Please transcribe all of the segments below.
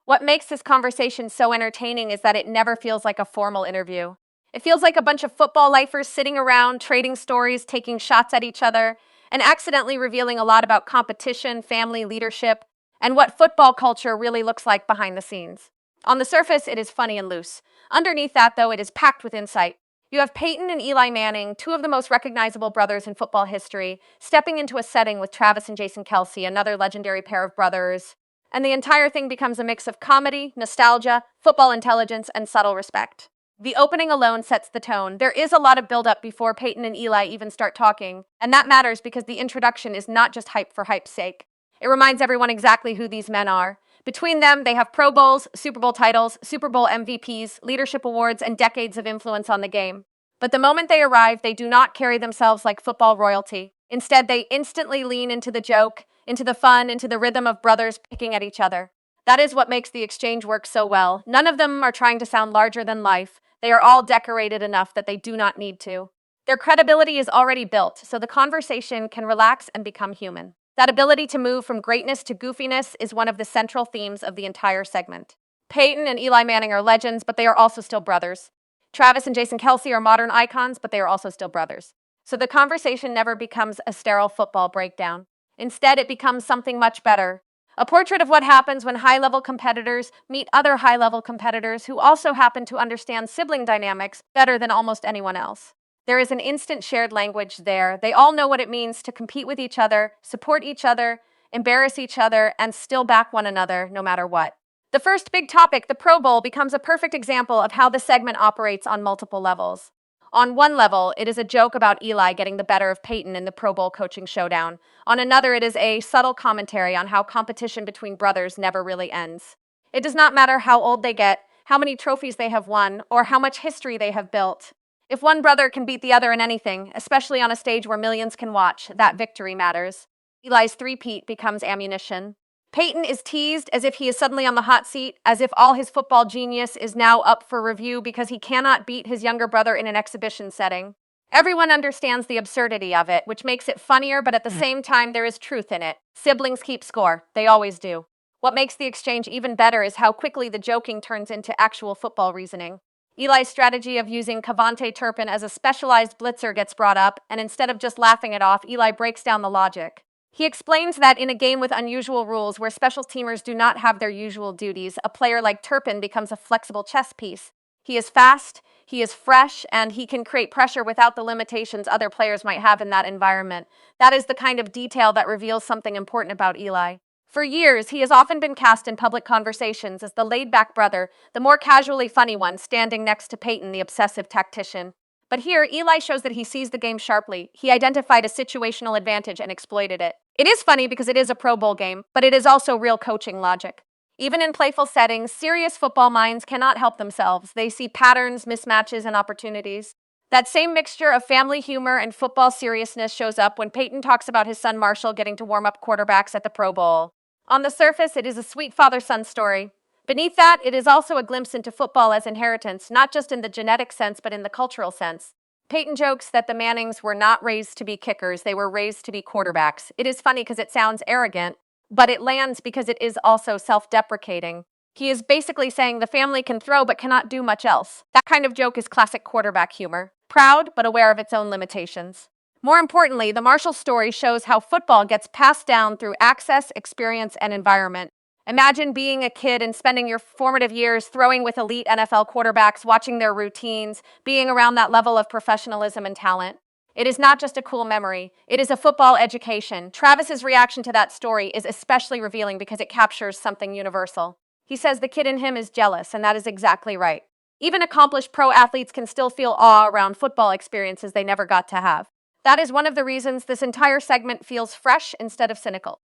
What makes this conversation so entertaining is that it never feels like a formal interview. It feels like a bunch of football lifers sitting around, trading stories, taking shots at each other, and accidentally revealing a lot about competition, family, leadership, and what football culture really looks like behind the scenes. On the surface, it is funny and loose. Underneath that, though, it is packed with insight. You have Peyton and Eli Manning, two of the most recognizable brothers in football history, stepping into a setting with Travis and Jason Kelsey, another legendary pair of brothers, and the entire thing becomes a mix of comedy, nostalgia, football intelligence, and subtle respect. The opening alone sets the tone. There is a lot of build-up before Peyton and Eli even start talking, and that matters because the introduction is not just hype for hype's sake. It reminds everyone exactly who these men are. Between them, they have Pro Bowls, Super Bowl titles, Super Bowl MVPs, leadership awards, and decades of influence on the game. But the moment they arrive, they do not carry themselves like football royalty. Instead, they instantly lean into the joke, into the fun, into the rhythm of brothers picking at each other. That is what makes the exchange work so well. None of them are trying to sound larger than life. They are all decorated enough that they do not need to. Their credibility is already built, so the conversation can relax and become human. That ability to move from greatness to goofiness is one of the central themes of the entire segment. Peyton and Eli Manning are legends, but they are also still brothers. Travis and Jason Kelsey are modern icons, but they are also still brothers. So the conversation never becomes a sterile football breakdown. Instead, it becomes something much better. A portrait of what happens when high-level competitors meet other high-level competitors who also happen to understand sibling dynamics better than almost anyone else. There is an instant shared language there. They all know what it means to compete with each other, support each other, embarrass each other, and still back one another no matter what. The first big topic, the Pro Bowl, becomes a perfect example of how the segment operates on multiple levels. On one level, it is a joke about Eli getting the better of Peyton in the Pro Bowl coaching showdown. On another, it is a subtle commentary on how competition between brothers never really ends. It does not matter how old they get, how many trophies they have won, or how much history they have built. If one brother can beat the other in anything, especially on a stage where millions can watch, that victory matters. Eli's three-peat becomes ammunition. Peyton is teased as if he is suddenly on the hot seat, as if all his football genius is now up for review because he cannot beat his younger brother in an exhibition setting. Everyone understands the absurdity of it, which makes it funnier, but at the same time, there is truth in it. Siblings keep score. They always do. What makes the exchange even better is how quickly the joking turns into actual football reasoning. Eli's strategy of using Cavante Turpin as a specialized blitzer gets brought up, and instead of just laughing it off, Eli breaks down the logic. He explains that in a game with unusual rules where special teamers do not have their usual duties, a player like Turpin becomes a flexible chess piece. He is fast, he is fresh, and he can create pressure without the limitations other players might have in that environment. That is the kind of detail that reveals something important about Eli. For years, he has often been cast in public conversations as the laid-back brother, the more casually funny one, standing next to Peyton, the obsessive tactician. But here, Eli shows that he sees the game sharply. He identified a situational advantage and exploited it. It is funny because it is a Pro Bowl game, but it is also real coaching logic. Even in playful settings, serious football minds cannot help themselves. They see patterns, mismatches, and opportunities. That same mixture of family humor and football seriousness shows up when Peyton talks about his son Marshall getting to warm up quarterbacks at the Pro Bowl. On the surface, it is a sweet father-son story. Beneath that, it is also a glimpse into football as inheritance, not just in the genetic sense, but in the cultural sense. Peyton jokes that the Mannings were not raised to be kickers, they were raised to be quarterbacks. It is funny because it sounds arrogant, but it lands because it is also self-deprecating. He is basically saying the family can throw but cannot do much else. That kind of joke is classic quarterback humor. Proud, but aware of its own limitations. More importantly, the Marshall story shows how football gets passed down through access, experience, and environment. Imagine being a kid and spending your formative years throwing with elite NFL quarterbacks, watching their routines, being around that level of professionalism and talent. It is not just a cool memory, it is a football education. Travis's reaction to that story is especially revealing because it captures something universal. He says the kid in him is jealous, and that is exactly right. Even accomplished pro athletes can still feel awe around football experiences they never got to have. That is one of the reasons this entire segment feels fresh instead of cynical.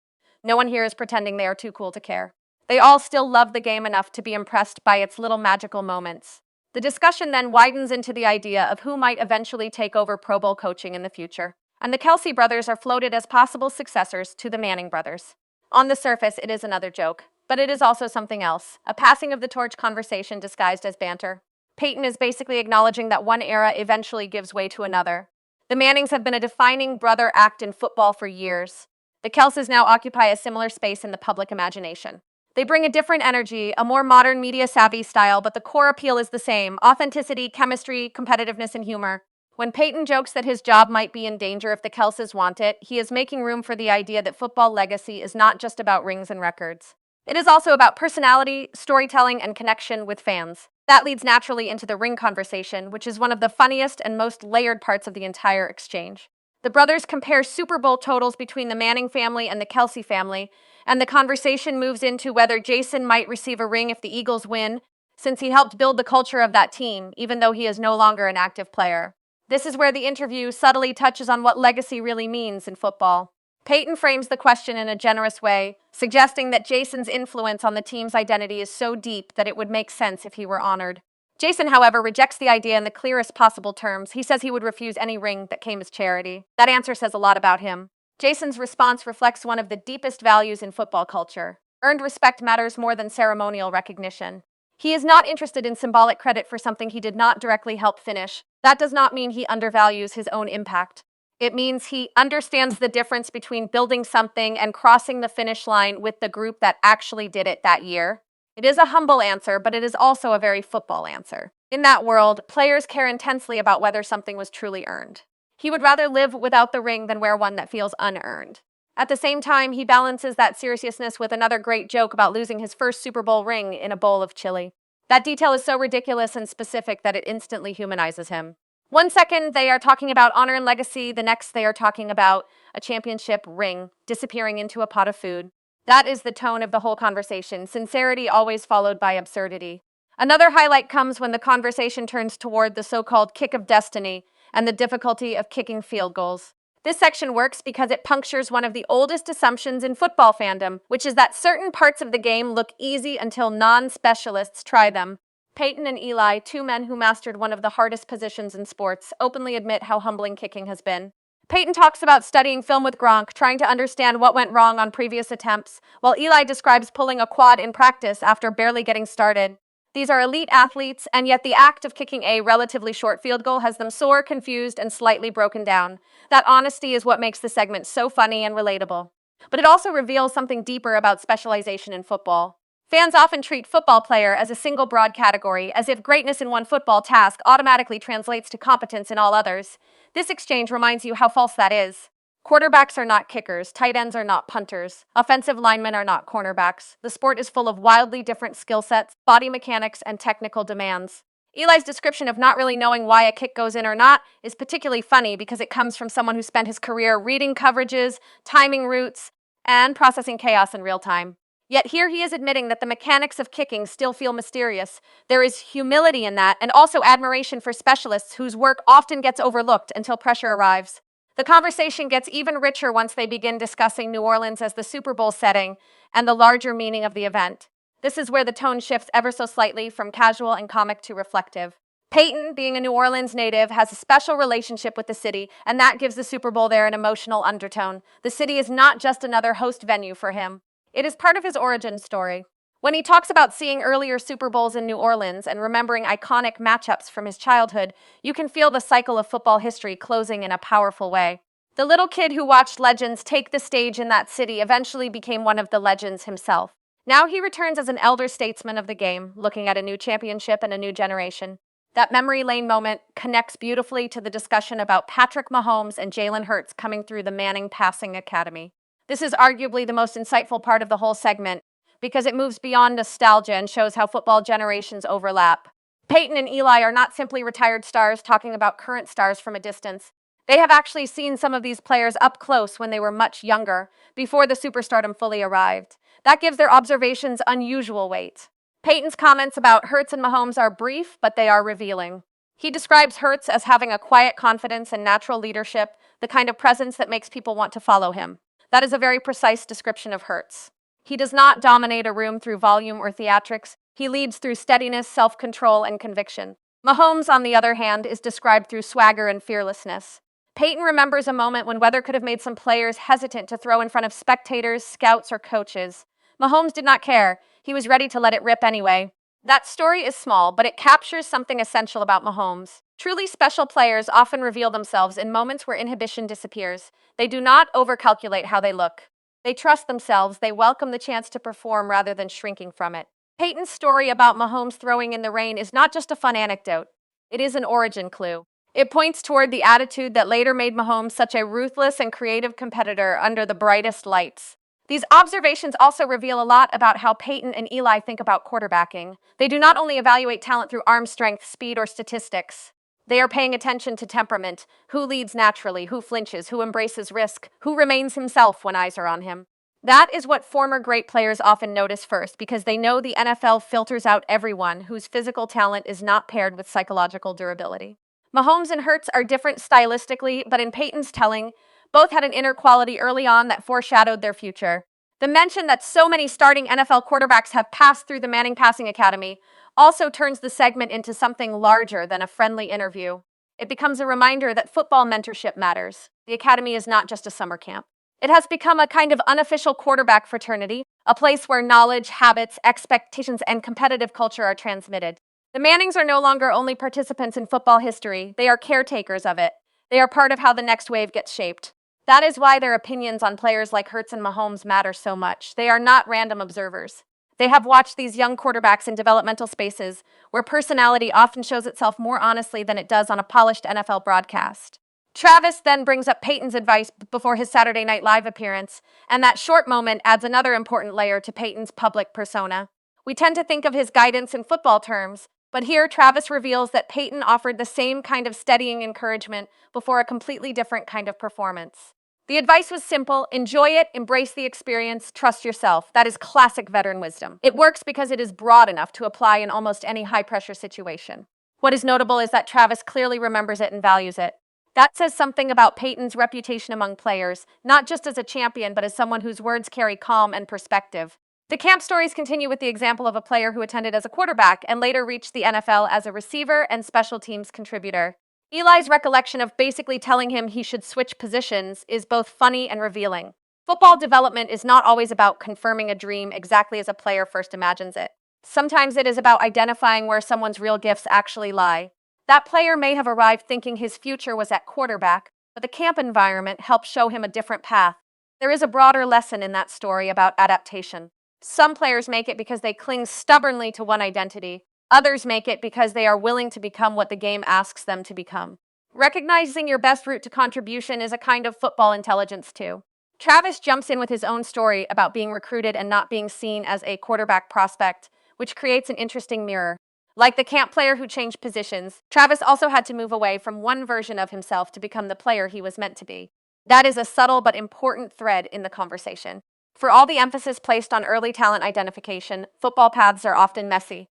No one here is pretending they are too cool to care. They all still love the game enough to be impressed by its little magical moments. The discussion then widens into the idea of who might eventually take over Pro Bowl coaching in the future. And the Kelsey brothers are floated as possible successors to the Manning brothers. On the surface, it is another joke, but it is also something else, a passing of the torch conversation disguised as banter. Peyton is basically acknowledging that one era eventually gives way to another. The Mannings have been a defining brother act in football for years. The Kelces now occupy a similar space in the public imagination. They bring a different energy, a more modern media savvy style, but the core appeal is the same: authenticity, chemistry, competitiveness, and humor. When Peyton jokes that his job might be in danger if the Kelses want it, he is making room for the idea that football legacy is not just about rings and records. It is also about personality, storytelling, and connection with fans. That leads naturally into the ring conversation, which is one of the funniest and most layered parts of the entire exchange. The brothers compare Super Bowl totals between the Manning family and the Kelsey family, and the conversation moves into whether Jason might receive a ring if the Eagles win, since he helped build the culture of that team, even though he is no longer an active player. This is where the interview subtly touches on what legacy really means in football. Peyton frames the question in a generous way, suggesting that Jason's influence on the team's identity is so deep that it would make sense if he were honored. Jason, however, rejects the idea in the clearest possible terms. He says he would refuse any ring that came as charity. That answer says a lot about him. Jason's response reflects one of the deepest values in football culture. Earned respect matters more than ceremonial recognition. He is not interested in symbolic credit for something he did not directly help finish. That does not mean he undervalues his own impact. It means he understands the difference between building something and crossing the finish line with the group that actually did it that year. It is a humble answer, but it is also a very football answer. In that world, players care intensely about whether something was truly earned. He would rather live without the ring than wear one that feels unearned. At the same time, he balances that seriousness with another great joke about losing his first Super Bowl ring in a bowl of chili. That detail is so ridiculous and specific that it instantly humanizes him. One second, they are talking about honor and legacy. The next, they are talking about a championship ring disappearing into a pot of food. That is the tone of the whole conversation, sincerity always followed by absurdity. Another highlight comes when the conversation turns toward the so-called kick of destiny and the difficulty of kicking field goals. This section works because it punctures one of the oldest assumptions in football fandom, which is that certain parts of the game look easy until non-specialists try them. Peyton and Eli, two men who mastered one of the hardest positions in sports, openly admit how humbling kicking has been. Peyton talks about studying film with Gronk, trying to understand what went wrong on previous attempts, while Eli describes pulling a quad in practice after barely getting started. These are elite athletes, and yet the act of kicking a relatively short field goal has them sore, confused, and slightly broken down. That honesty is what makes the segment so funny and relatable. But it also reveals something deeper about specialization in football. Fans often treat football player as a single broad category, as if greatness in one football task automatically translates to competence in all others. This exchange reminds you how false that is. Quarterbacks are not kickers, tight ends are not punters, offensive linemen are not cornerbacks. The sport is full of wildly different skill sets, body mechanics, and technical demands. Eli's description of not really knowing why a kick goes in or not is particularly funny because it comes from someone who spent his career reading coverages, timing routes, and processing chaos in real time. Yet here he is admitting that the mechanics of kicking still feel mysterious. There is humility in that, and also admiration for specialists whose work often gets overlooked until pressure arrives. The conversation gets even richer once they begin discussing New Orleans as the Super Bowl setting and the larger meaning of the event. This is where the tone shifts ever so slightly from casual and comic to reflective. Peyton, being a New Orleans native, has a special relationship with the city, and that gives the Super Bowl there an emotional undertone. The city is not just another host venue for him. It is part of his origin story. When he talks about seeing earlier Super Bowls in New Orleans and remembering iconic matchups from his childhood, you can feel the cycle of football history closing in a powerful way. The little kid who watched legends take the stage in that city eventually became one of the legends himself. Now he returns as an elder statesman of the game, looking at a new championship and a new generation. That memory lane moment connects beautifully to the discussion about Patrick Mahomes and Jalen Hurts coming through the Manning Passing Academy. This is arguably the most insightful part of the whole segment because it moves beyond nostalgia and shows how football generations overlap. Peyton and Eli are not simply retired stars talking about current stars from a distance. They have actually seen some of these players up close when they were much younger, before the superstardom fully arrived. That gives their observations unusual weight. Peyton's comments about Hurts and Mahomes are brief, but they are revealing. He describes Hurts as having a quiet confidence and natural leadership, the kind of presence that makes people want to follow him. That is a very precise description of Hurts. He does not dominate a room through volume or theatrics. He leads through steadiness, self-control, and conviction. Mahomes, on the other hand, is described through swagger and fearlessness. Peyton remembers a moment when weather could have made some players hesitant to throw in front of spectators, scouts, or coaches. Mahomes did not care. He was ready to let it rip anyway. That story is small, but it captures something essential about Mahomes. Truly special players often reveal themselves in moments where inhibition disappears. They do not overcalculate how they look. They trust themselves, they welcome the chance to perform rather than shrinking from it. Peyton's story about Mahomes throwing in the rain is not just a fun anecdote, it is an origin clue. It points toward the attitude that later made Mahomes such a ruthless and creative competitor under the brightest lights. These observations also reveal a lot about how Peyton and Eli think about quarterbacking. They do not only evaluate talent through arm strength, speed, or statistics. They are paying attention to temperament, who leads naturally, who flinches, who embraces risk, who remains himself when eyes are on him. That is what former great players often notice first because they know the NFL filters out everyone whose physical talent is not paired with psychological durability. Mahomes and Hurts are different stylistically, but in Peyton's telling, both had an inner quality early on that foreshadowed their future. The mention that so many starting NFL quarterbacks have passed through the Manning Passing Academy also turns the segment into something larger than a friendly interview. It becomes a reminder that football mentorship matters. The academy is not just a summer camp. It has become a kind of unofficial quarterback fraternity, a place where knowledge, habits, expectations, and competitive culture are transmitted. The Mannings are no longer only participants in football history, they are caretakers of it. They are part of how the next wave gets shaped. That is why their opinions on players like Hurts and Mahomes matter so much. They are not random observers. They have watched these young quarterbacks in developmental spaces where personality often shows itself more honestly than it does on a polished NFL broadcast. Travis then brings up Peyton's advice before his Saturday Night Live appearance, and that short moment adds another important layer to Peyton's public persona. We tend to think of his guidance in football terms, but here Travis reveals that Peyton offered the same kind of steadying encouragement before a completely different kind of performance. The advice was simple: enjoy it, embrace the experience, trust yourself. That is classic veteran wisdom. It works because it is broad enough to apply in almost any high-pressure situation. What is notable is that Travis clearly remembers it and values it. That says something about Peyton's reputation among players, not just as a champion, but as someone whose words carry calm and perspective. The camp stories continue with the example of a player who attended as a quarterback and later reached the NFL as a receiver and special teams contributor. Eli's recollection of basically telling him he should switch positions is both funny and revealing. Football development is not always about confirming a dream exactly as a player first imagines it. Sometimes it is about identifying where someone's real gifts actually lie. That player may have arrived thinking his future was at quarterback, but the camp environment helped show him a different path. There is a broader lesson in that story about adaptation. Some players make it because they cling stubbornly to one identity. Others make it because they are willing to become what the game asks them to become. Recognizing your best route to contribution is a kind of football intelligence, too. Travis jumps in with his own story about being recruited and not being seen as a quarterback prospect, which creates an interesting mirror. Like the camp player who changed positions, Travis also had to move away from one version of himself to become the player he was meant to be. That is a subtle but important thread in the conversation. For all the emphasis placed on early talent identification, football paths are often messy.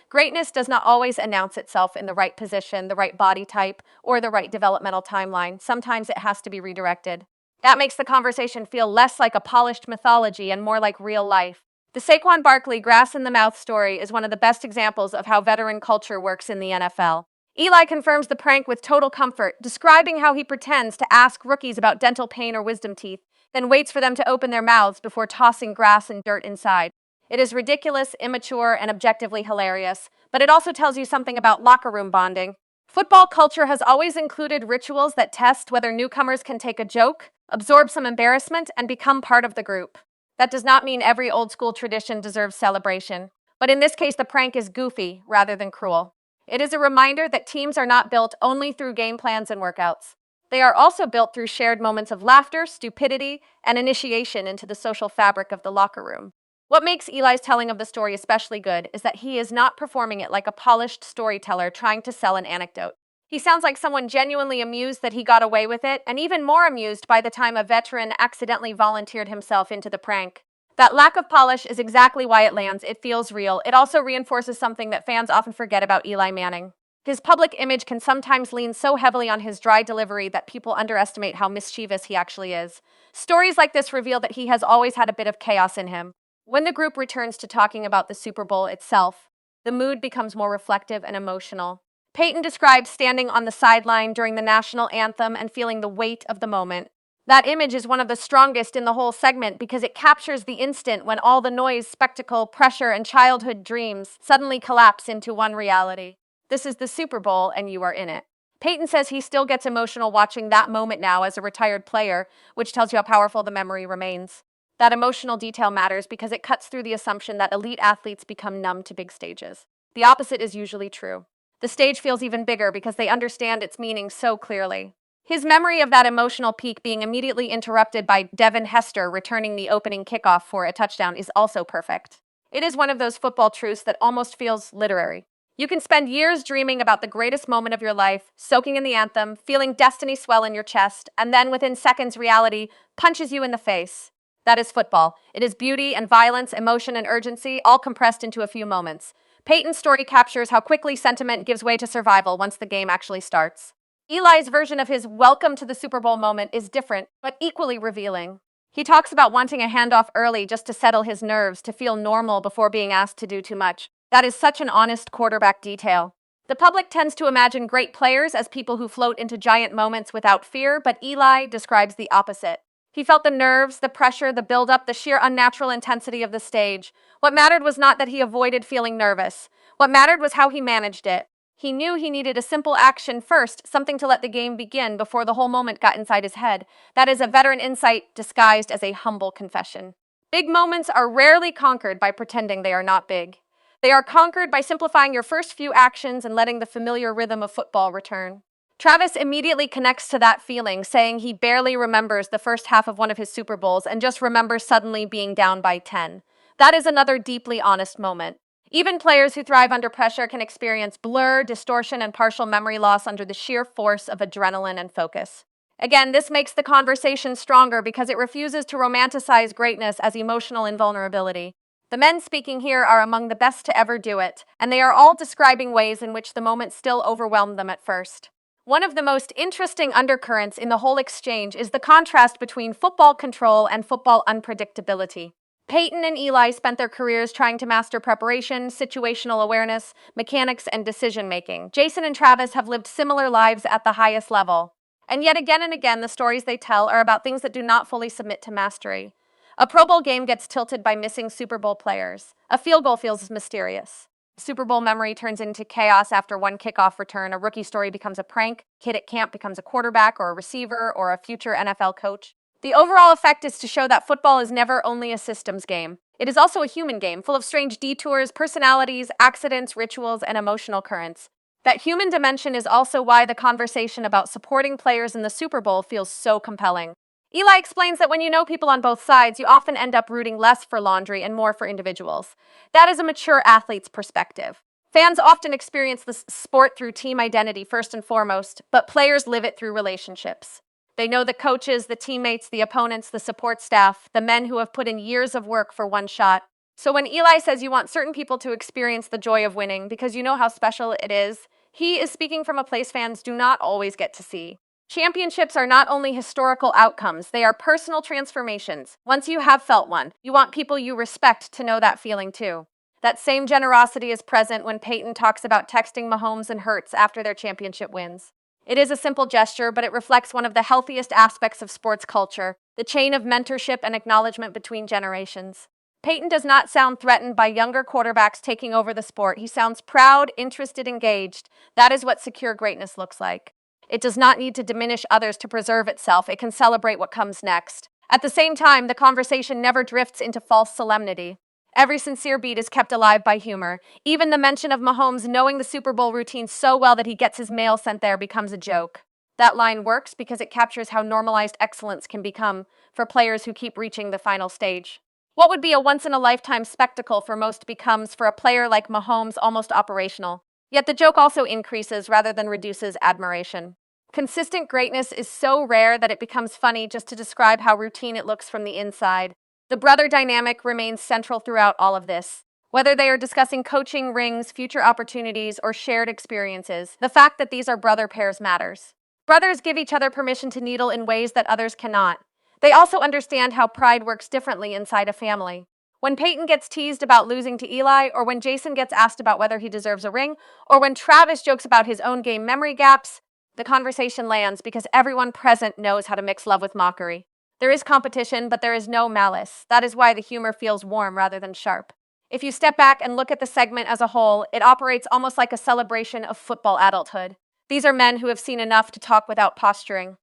Greatness does not always announce itself in the right position, the right body type, or the right developmental timeline. Sometimes it has to be redirected. That makes the conversation feel less like a polished mythology and more like real life. The Saquon Barkley grass in the mouth story is one of the best examples of how veteran culture works in the NFL. Eli confirms the prank with total comfort, describing how he pretends to ask rookies about dental pain or wisdom teeth, then waits for them to open their mouths before tossing grass and dirt inside. It is ridiculous, immature, and objectively hilarious, but it also tells you something about locker room bonding. Football culture has always included rituals that test whether newcomers can take a joke, absorb some embarrassment, and become part of the group. That does not mean every old-school tradition deserves celebration, but in this case the prank is goofy rather than cruel. It is a reminder that teams are not built only through game plans and workouts. They are also built through shared moments of laughter, stupidity, and initiation into the social fabric of the locker room. What makes Eli's telling of the story especially good is that he is not performing it like a polished storyteller trying to sell an anecdote. He sounds like someone genuinely amused that he got away with it, and even more amused by the time a veteran accidentally volunteered himself into the prank. That lack of polish is exactly why it lands. It feels real. It also reinforces something that fans often forget about Eli Manning. His public image can sometimes lean so heavily on his dry delivery that people underestimate how mischievous he actually is. Stories like this reveal that he has always had a bit of chaos in him. When the group returns to talking about the Super Bowl itself, the mood becomes more reflective and emotional. Peyton describes standing on the sideline during the national anthem and feeling the weight of the moment. That image is one of the strongest in the whole segment because it captures the instant when all the noise, spectacle, pressure, and childhood dreams suddenly collapse into one reality. This is the Super Bowl, and you are in it. Peyton says he still gets emotional watching that moment now as a retired player, which tells you how powerful the memory remains. That emotional detail matters because it cuts through the assumption that elite athletes become numb to big stages. The opposite is usually true. The stage feels even bigger because they understand its meaning so clearly. His memory of that emotional peak being immediately interrupted by Devin Hester returning the opening kickoff for a touchdown is also perfect. It is one of those football truths that almost feels literary. You can spend years dreaming about the greatest moment of your life, soaking in the anthem, feeling destiny swell in your chest, and then within seconds, reality punches you in the face. That is football. It is beauty and violence, emotion and urgency, all compressed into a few moments. Peyton's story captures how quickly sentiment gives way to survival once the game actually starts. Eli's version of his welcome to the Super Bowl moment is different, but equally revealing. He talks about wanting a handoff early just to settle his nerves, to feel normal before being asked to do too much. That is such an honest quarterback detail. The public tends to imagine great players as people who float into giant moments without fear, but Eli describes the opposite. He felt the nerves, the pressure, the buildup, the sheer unnatural intensity of the stage. What mattered was not that he avoided feeling nervous. What mattered was how he managed it. He knew he needed a simple action first, something to let the game begin before the whole moment got inside his head. That is a veteran insight disguised as a humble confession. Big moments are rarely conquered by pretending they are not big. They are conquered by simplifying your first few actions and letting the familiar rhythm of football return. Travis immediately connects to that feeling, saying he barely remembers the first half of one of his Super Bowls and just remembers suddenly being down by 10. That is another deeply honest moment. Even players who thrive under pressure can experience blur, distortion, and partial memory loss under the sheer force of adrenaline and focus. Again, this makes the conversation stronger because it refuses to romanticize greatness as emotional invulnerability. The men speaking here are among the best to ever do it, and they are all describing ways in which the moment still overwhelmed them at first. One of the most interesting undercurrents in the whole exchange is the contrast between football control and football unpredictability. Peyton and Eli spent their careers trying to master preparation, situational awareness, mechanics, and decision-making. Jason and Travis have lived similar lives at the highest level. And yet again and again, the stories they tell are about things that do not fully submit to mastery. A Pro Bowl game gets tilted by missing Super Bowl players. A field goal feels mysterious. Super Bowl memory turns into chaos after one kickoff return. A rookie story becomes a prank. Kid at camp becomes a quarterback or a receiver or a future NFL coach. The overall effect is to show that football is never only a systems game. It is also a human game, full of strange detours, personalities, accidents, rituals, and emotional currents. That human dimension is also why the conversation about supporting players in the Super Bowl feels so compelling. Eli explains that when you know people on both sides, you often end up rooting less for laundry and more for individuals. That is a mature athlete's perspective. Fans often experience this sport through team identity first and foremost, but players live it through relationships. They know the coaches, the teammates, the opponents, the support staff, the men who have put in years of work for one shot. So when Eli says you want certain people to experience the joy of winning because you know how special it is, he is speaking from a place fans do not always get to see. Championships are not only historical outcomes, they are personal transformations. Once you have felt one, you want people you respect to know that feeling too. That same generosity is present when Peyton talks about texting Mahomes and Hurts after their championship wins. It is a simple gesture, but it reflects one of the healthiest aspects of sports culture, the chain of mentorship and acknowledgement between generations. Peyton does not sound threatened by younger quarterbacks taking over the sport. He sounds proud, interested, engaged. That is what secure greatness looks like. It does not need to diminish others to preserve itself. It can celebrate what comes next. At the same time, the conversation never drifts into false solemnity. Every sincere beat is kept alive by humor. Even the mention of Mahomes knowing the Super Bowl routine so well that he gets his mail sent there becomes a joke. That line works because it captures how normalized excellence can become for players who keep reaching the final stage. What would be a once-in-a-lifetime spectacle for most becomes, for a player like Mahomes, almost operational. Yet the joke also increases rather than reduces admiration. Consistent greatness is so rare that it becomes funny just to describe how routine it looks from the inside. The brother dynamic remains central throughout all of this. Whether they are discussing coaching, rings, future opportunities, or shared experiences, the fact that these are brother pairs matters. Brothers give each other permission to needle in ways that others cannot. They also understand how pride works differently inside a family. When Peyton gets teased about losing to Eli, or when Jason gets asked about whether he deserves a ring, or when Travis jokes about his own game memory gaps, the conversation lands because everyone present knows how to mix love with mockery. There is competition, but there is no malice. That is why the humor feels warm rather than sharp. If you step back and look at the segment as a whole, it operates almost like a celebration of football adulthood. These are men who have seen enough to talk without posturing.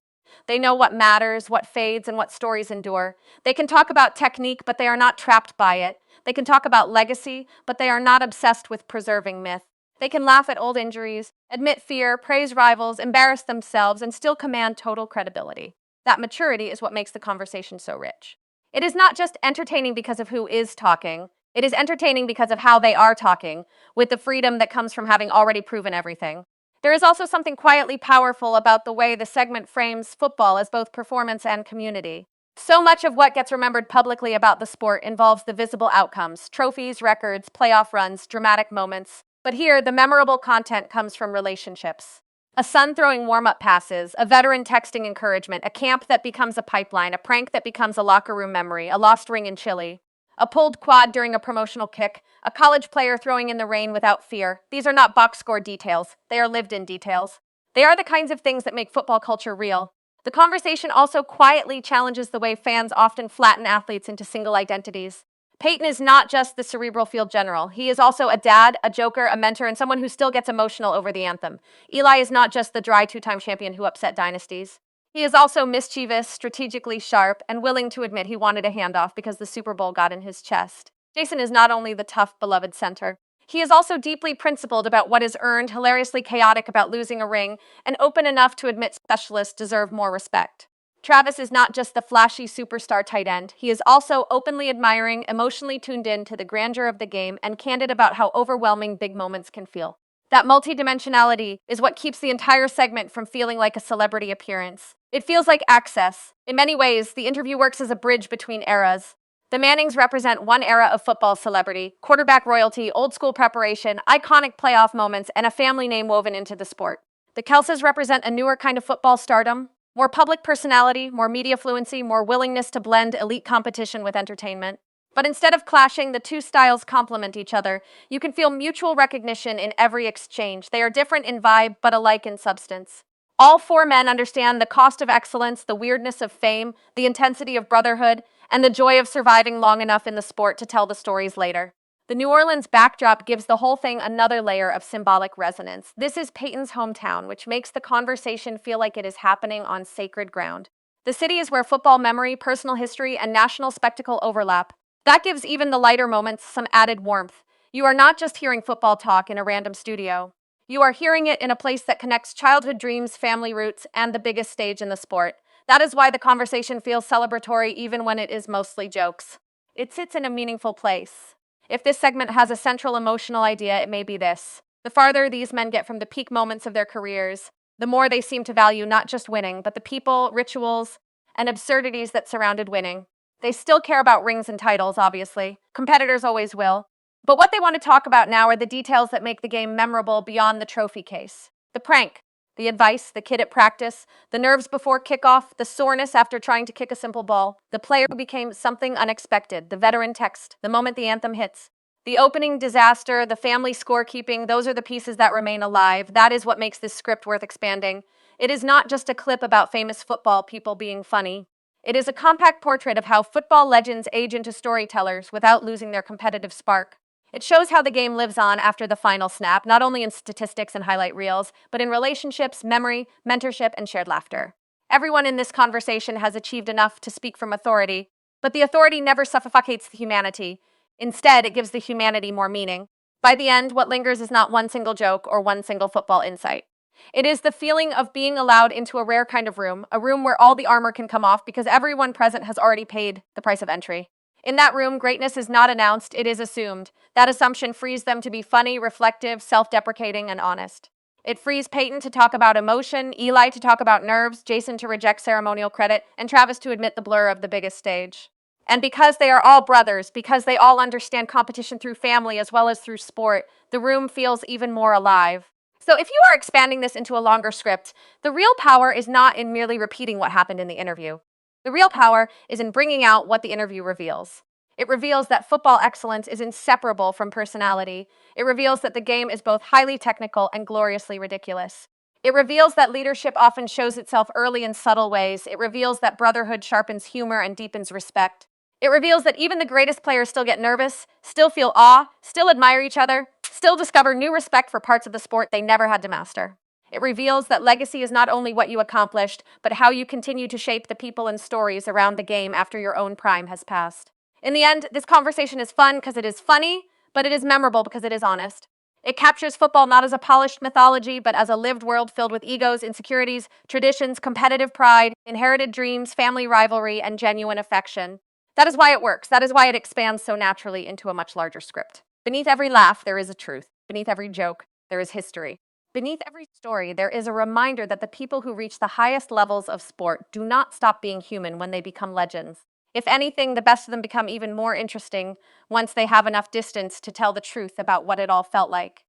They know what matters, what fades, and what stories endure. They can talk about technique, but they are not trapped by it. They can talk about legacy, but they are not obsessed with preserving myth. They can laugh at old injuries, admit fear, praise rivals, embarrass themselves, and still command total credibility. That maturity is what makes the conversation so rich. It is not just entertaining because of who is talking, it is entertaining because of how they are talking, with the freedom that comes from having already proven everything. There is also something quietly powerful about the way the segment frames football as both performance and community. So much of what gets remembered publicly about the sport involves the visible outcomes: trophies, records, playoff runs, dramatic moments. But here, the memorable content comes from relationships. A son throwing warm up passes, a veteran texting encouragement, a camp that becomes a pipeline, a prank that becomes a locker room memory, a lost ring in Chile, a pulled quad during a promotional kick, a college player throwing in the rain without fear. These are not box score details, they are lived in details. They are the kinds of things that make football culture real. The conversation also quietly challenges the way fans often flatten athletes into single identities. Peyton is not just the cerebral field general. He is also a dad, a joker, a mentor, and someone who still gets emotional over the anthem. Eli is not just the dry two-time champion who upset dynasties. He is also mischievous, strategically sharp, and willing to admit he wanted a handoff because the Super Bowl got in his chest. Jason is not only the tough, beloved center. He is also deeply principled about what is earned, hilariously chaotic about losing a ring, and open enough to admit specialists deserve more respect. Travis is not just the flashy superstar tight end. He is also openly admiring, emotionally tuned in to the grandeur of the game, and candid about how overwhelming big moments can feel. That multidimensionality is what keeps the entire segment from feeling like a celebrity appearance. It feels like access. In many ways, the interview works as a bridge between eras. The Mannings represent one era of football celebrity: quarterback royalty, old school preparation, iconic playoff moments, and a family name woven into the sport. The Kelses represent a newer kind of football stardom: more public personality, more media fluency, more willingness to blend elite competition with entertainment. But instead of clashing, the two styles complement each other. You can feel mutual recognition in every exchange. They are different in vibe, but alike in substance. All four men understand the cost of excellence, the weirdness of fame, the intensity of brotherhood, and the joy of surviving long enough in the sport to tell the stories later. The New Orleans backdrop gives the whole thing another layer of symbolic resonance. This is Peyton's hometown, which makes the conversation feel like it is happening on sacred ground. The city is where football memory, personal history, and national spectacle overlap. That gives even the lighter moments some added warmth. You are not just hearing football talk in a random studio. You are hearing it in a place that connects childhood dreams, family roots, and the biggest stage in the sport. That is why the conversation feels celebratory even when it is mostly jokes. It sits in a meaningful place. If this segment has a central emotional idea, it may be this: the farther these men get from the peak moments of their careers, the more they seem to value not just winning, but the people, rituals, and absurdities that surrounded winning. They still care about rings and titles, obviously. Competitors always will. But what they want to talk about now are the details that make the game memorable beyond the trophy case. The prank, the advice, the kid at practice, the nerves before kickoff, the soreness after trying to kick a simple ball, the player who became something unexpected, the veteran text, the moment the anthem hits. The opening disaster, the family scorekeeping, those are the pieces that remain alive. That is what makes this script worth expanding. It is not just a clip about famous football people being funny. It is a compact portrait of how football legends age into storytellers without losing their competitive spark. It shows how the game lives on after the final snap, not only in statistics and highlight reels, but in relationships, memory, mentorship, and shared laughter. Everyone in this conversation has achieved enough to speak from authority, but the authority never suffocates the humanity. Instead, it gives the humanity more meaning. By the end, what lingers is not one single joke or one single football insight. It is the feeling of being allowed into a rare kind of room, a room where all the armor can come off because everyone present has already paid the price of entry. In that room, greatness is not announced, it is assumed. That assumption frees them to be funny, reflective, self-deprecating, and honest. It frees Peyton to talk about emotion, Eli to talk about nerves, Jason to reject ceremonial credit, and Travis to admit the blur of the biggest stage. And because they are all brothers, because they all understand competition through family as well as through sport, the room feels even more alive. So if you are expanding this into a longer script, the real power is not in merely repeating what happened in the interview. The real power is in bringing out what the interview reveals. It reveals that football excellence is inseparable from personality. It reveals that the game is both highly technical and gloriously ridiculous. It reveals that leadership often shows itself early in subtle ways. It reveals that brotherhood sharpens humor and deepens respect. It reveals that even the greatest players still get nervous, still feel awe, still admire each other, still discover new respect for parts of the sport they never had to master. It reveals that legacy is not only what you accomplished, but how you continue to shape the people and stories around the game after your own prime has passed. In the end, this conversation is fun because it is funny, but it is memorable because it is honest. It captures football not as a polished mythology, but as a lived world filled with egos, insecurities, traditions, competitive pride, inherited dreams, family rivalry, and genuine affection. That is why it works. That is why it expands so naturally into a much larger script. Beneath every laugh, there is a truth. Beneath every joke, there is history. Beneath every story, there is a reminder that the people who reach the highest levels of sport do not stop being human when they become legends. If anything, the best of them become even more interesting once they have enough distance to tell the truth about what it all felt like.